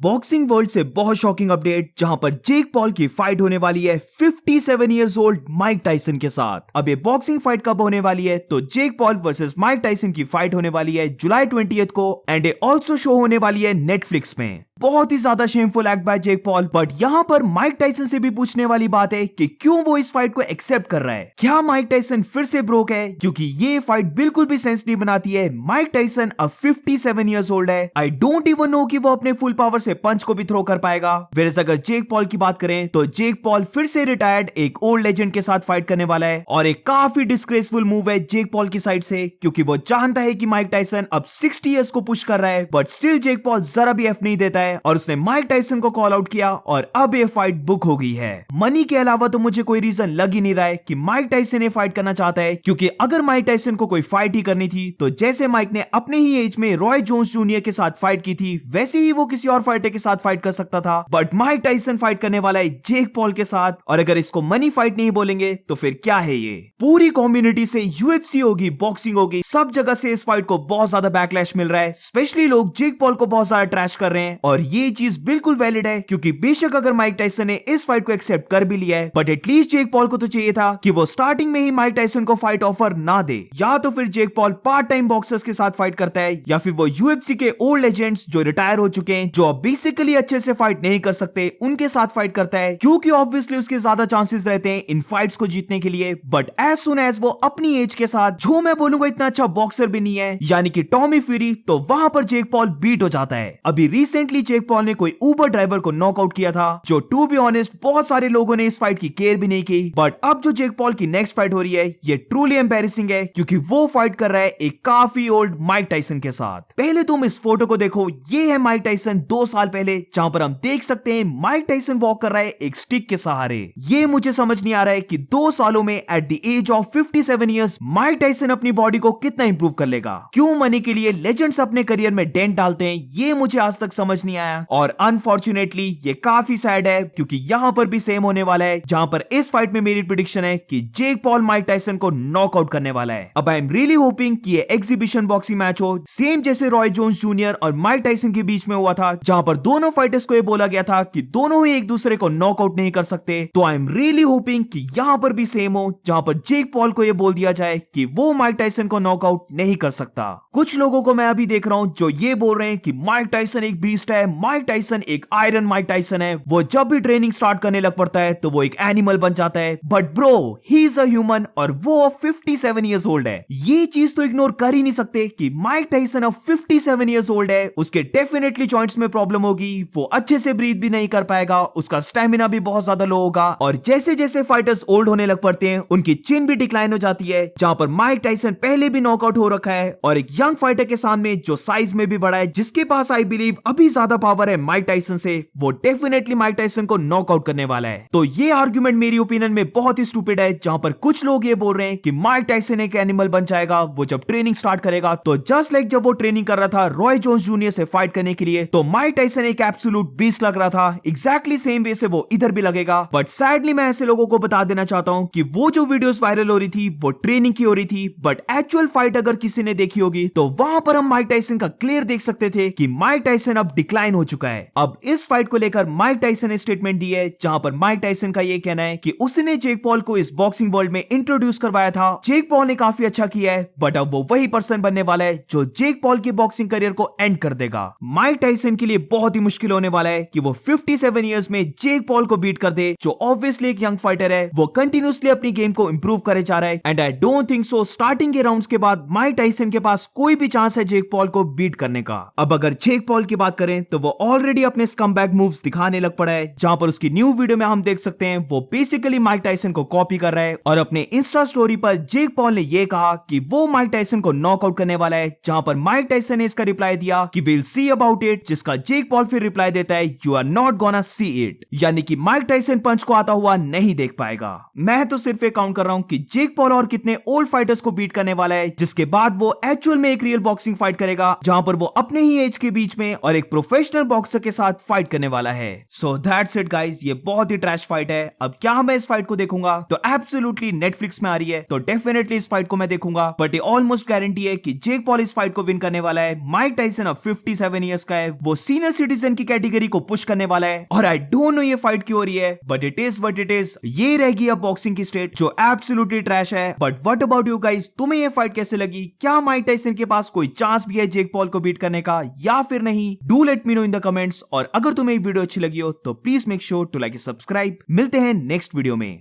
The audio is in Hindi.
बॉक्सिंग वर्ल्ड से बहुत शॉकिंग अपडेट, जहां पर जेक पॉल की फाइट होने वाली है 57 इयर्स ओल्ड माइक टाइसन के साथ। अब ये बॉक्सिंग फाइट कब होने वाली है? तो Jake Paul versus Mike Tyson की फाइट होने वाली है जुलाई 20 को एंड ये ऑल्सो शो होने वाली है नेटफ्लिक्स में। बहुत ही ज्यादा shameful act by Jake Paul, but यहाँ पर माइक टाइसन से भी पूछने वाली बात है कि क्यों वो इस फाइट को एक्सेप्ट कर रहा है। क्या माइक टाइसन फिर से ब्रोक है? क्योंकि ये फाइट बिल्कुल भी सेंस नहीं बनाती है। माइक टाइसन अब 57 इयर्स ओल्ड है। आई डोंट इवन नो कि वो अपने फुल पावर से पंच को भी थ्रो कर पाएगा। वेरस अगर जेक पॉल की बात करें तो जेक पॉल फिर से रिटायर्ड एक ओल्ड लेजेंड के साथ फाइट करने वाला है और एक काफी डिस्ग्रेसफुल मूव है जेक पॉल की साइड से, क्योंकि वो जानता है कि माइक टाइसन अब 60 इयर्स को पुश कर रहा है, बट स्टिल जेक पॉल जरा भी एफ नहीं देता है और उसने माइक टाइसन को कॉल आउट किया और अब ये फाइट बुक हो गई है। मनी के अलावा तो मुझे कोई रीजन लग ही नहीं रहा है कि माइक टाइसन ये फाइट करना चाहता है, क्योंकि अगर माइक टाइसन को कोई फाइट ही करनी थी तो जैसे माइक ने अपने ही एज में रॉय जोन्स जूनियर के साथ फाइट की थी वैसे ही वो किसी और फाइटर के साथ फाइट कर सकता था। बट माइक टाइसन फाइट करने वाला है जेक पॉल के साथ, और अगर इसको मनी फाइट नहीं बोलेंगे तो फिर क्या है ये? पूरी कम्युनिटी से यूएफसी होगी, बॉक्सिंग होगी, सब जगह से इस फाइट को बहुत ज्यादा बैकलैश मिल रहा है। स्पेशली लोग जेक पॉल को बहुत ज्यादा ट्रैश कर रहे हैं और ये चीज बिल्कुल वैलिड है, क्योंकि बेशक अगर माइक टाइसन ने इस फाइट को एक्सेप्ट कर भी लिया है, बट एटलीस्ट जेक पॉल को तो चाहिए था कि वो स्टार्टिंग में ही माइक टाइसन को फाइट ऑफर ना दे। या तो फिर Jake Paul part time boxers के साथ फाइट करता है, या फिर वो यूएफसी के ओल्ड लेजेंड्स जो रिटायर हो चुके हैं, जो अब बेसिकली अच्छे से फाइट नहीं कर सकते, उनके साथ फाइट करता है, क्योंकि ऑब्वियसली उसके ज्यादा चांसेस रहते हैं इन फाइट्स को जीतने के लिए। बट एज सुन एज वो अपनी एज के साथ, जो मैं बोलूंगा इतना अच्छा बॉक्सर भी नहीं है, यानी कि टॉमी फ्यूरी, तो वहां पर जेक पॉल बीट हो जाता है। अभी रिसेंटली जेक पॉल ने कोई ऊबर ड्राइवर को नॉकआउट किया था, जो टू बी ऑनेस्ट बहुत सारे लोगों ने इस फाइट की केयर भी नहीं की। बट अब जो जेक पॉल की नेक्स्ट फाइट हो रही है ये ट्रूली एम्बैरेसिंग है, क्योंकि वो फाइट कर रहा है एक काफी ओल्ड माइक टाइसन के साथ। पहले तुम इस फोटो को देखो, ये है माइक टाइसन 2 साल पहले, जहां पर हम देख सकते हैं माइक टाइसन वॉक कर रहा है एक स्टिक के सहारे। ये मुझे समझ नहीं आ रहा है कि 2 सालों में at the age of 57 years Mike Tyson अपनी बॉडी को कितना इंप्रूव कर लेगा। क्यों मनी के लिए लेजेंड्स अपने करियर में डेंट डालते हैं, ये मुझे आज तक समझ नहीं आया। और अनफॉर्चुनेटली ये काफी सैड है, क्योंकि यहां पर भी सेम होने वाला है, जहां पर इस फाइट में मेरी प्रेडिक्शन है कि जेक पॉल माइक टाइसन को नॉकआउट करने वाला है। अब आई एम रियली होपिंग कि ये एग्जीबिशन बॉक्सिंग मैच हो, सेम जैसे रॉय जोन्स जूनियर और माइक टाइसन के बीच में हुआ था, जहां पर दोनों फाइटर्स को ये बोला गया था कि दोनों ही एक दूसरे को नॉकआउट नहीं कर सकते। तो आई एम रियली होपिंग कि यहां पर भी सेम हो, जहां पर जेक पॉल को ये बोल दिया जाए कि वो माइक टाइसन को नॉकआउट नहीं कर सकता। कुछ लोगों को मैं अभी देख रहा हूं जो ये बोल रहे हैं कि माइक टाइसन एक बीस्ट है, माइक टाइसन एक आयरन माइक टाइसन है, वो जब भी ट्रेनिंग स्टार्ट करने लग पड़ता है तो वो एक एनिमल बन जाता है। But bro, he is a human और वो 57 इयर्स ओल्ड है। ये चीज तो इग्नोर कर ही नहीं सकते कि माइक टाइसन अब 57 इयर्स ओल्ड है, उसके डेफिनेटली जॉइंट्स में प्रॉब्लम होगी, वो अच्छे से ब्रीथ भी नहीं कर पाएगा, उसका स्टेमिना भी बहुत ज्यादा लो होगा, और जैसे जैसे फाइटर्स ओल्ड होने लग पड़ते हैं उनकी चिन भी डिक्लाइन हो जाती है। जहां पर माइक टाइसन पहले भी नॉकआउट हो रखा है और एक यंग फाइटर के सामने जो साइज में भी बड़ा है, जिसके पास आई बिलीव अभी ज्यादा पावर है माइक टाइसन से, वो डेफिनेटली माइक टाइसन को नॉकआउट करने वाला है। तो ये आर्गुमेंट मेरी ओपिनियन में बहुत ही स्टूपिड है, जहां पर कुछ लोग ये बोल रहे हैं कि माइक टाइसन एक एनिमल बन जाएगा वो जब ट्रेनिंग स्टार्ट करेगा। तो जस्ट लाइक जब वो ट्रेनिंग कर रहा था रॉय जोन्स जूनियर से फाइट करने के लिए, तो माइक टाइसन एक एब्सोल्यूट बीस्ट लग रहा था, एग्जैक्टली सेम वे से वो इधर भी लगेगा। बट सैडली मैं ऐसे लोगों को बता देना चाहता हूं कि वो जो वीडियोस वायरल हो रही थी वो ट्रेनिंग की हो रही थी, बट एक्चुअल फाइट अगर किसी ने देखी होगी तो वहां पर हम माइक टाइसन का क्लियर देख सकते थे कि माइक टाइसन अब डिक्लाइन हो चुका है। अब इस फाइट को लेकर माइक टाइसन ने स्टेटमेंट दी है, जहां पर माइक टाइसन का ये कहना है कि उसने जेक पॉल को इस बॉक्सिंग वर्ल्ड में इंट्रोड्यूस करवाया था, जेक पॉल ने काफी अच्छा किया है, बट अब वो वही पर्सन बनने वाला है जो जेक पॉल के बॉक्सिंग करियर को एंड कर देगा। माइक टाइसन के लिए बहुत ही मुश्किल होने वाला है कि वो 57 इयर्स में जेक पॉल को बीट कर दे, जो ऑब्वियसली एक यंग फाइटर है, वो कंटिन्यूसली अपनी गेम को इंप्रूव करे जा रहा है, and I don't think so starting के राउंड्स के बाद माइक टाइसन के पास कोई भी चांस है जेक पॉल को बीट करने का। अब अगर जेक पॉल की बात करें तो वो ऑलरेडी अपने स्कमबैग मूव्स दिखाने लग पड़ा है, जहां पर उसकी न्यू वीडियो में हम देख सकते हैं वो बेसिकली माइक टाइसन को कॉपी कर रहा है, और अपने इंस्टा स्टोरी पर जेक पॉल ने ये कहा कि वो माइक टाइसन को नॉकआउट करने वाला है, जहां पर माइक टाइसन ने इसका रिप्लाई दिया कि विल सी अबाउट इट, जिसका जेक पॉल फिर रिप्लाई देता है you are not gonna see it, यानी कि माइक टाइसन पंच को आता हुआ नहीं देख पाएगा। मैं तो सिर्फ एक काउंट कर रहा हूं कि जेक पॉल और कितने ओल्ड फाइटर्स को बीट करने वाला है, जिसके बाद वो एक्चुअल में एक रियल बॉक्सिंग फाइट करेगा, जहां पर वो अपने ही एज के बीच में और एक प्रोफेशनल प्रोफेशनल बॉक्सर के साथ फाइट करने वाला है। सो दैट्स इट गाइस, ये बहुत ही ट्रैश फाइट है। अब क्या मैं इस फाइट को देखूंगा? तो एब्सोल्युटली नेटफ्लिक्स में आ रही है, तो डेफिनेटली इस फाइट को मैं देखूंगा। बट ये ऑलमोस्ट गारंटी है कि जेक पॉल इस फाइट को विन करने वाला है। माइक टाइसन अब 57 इयर्स का है, वो सीनियर सिटीजन की कैटेगरी को पुश करने वाला है। और आई डोंट नो ये फाइट क्यों हो रही है, but it is what it is. ये रहेगी अब बॉक्सिंग की स्टेट जो एब्सोल्युटली ट्रैश है। But what about you guys, तुम्हें ये फाइट कैसे लगी? क्या माइक टाइसन के पास कोई चांस भी है जेक पॉल को बीट करने का या फिर नहीं? Do let me know in the comments. और अगर तुम्हें वीडियो अच्छी लगी हो तो please make sure to like subscribe. मिलते हैं नेक्स्ट वीडियो में।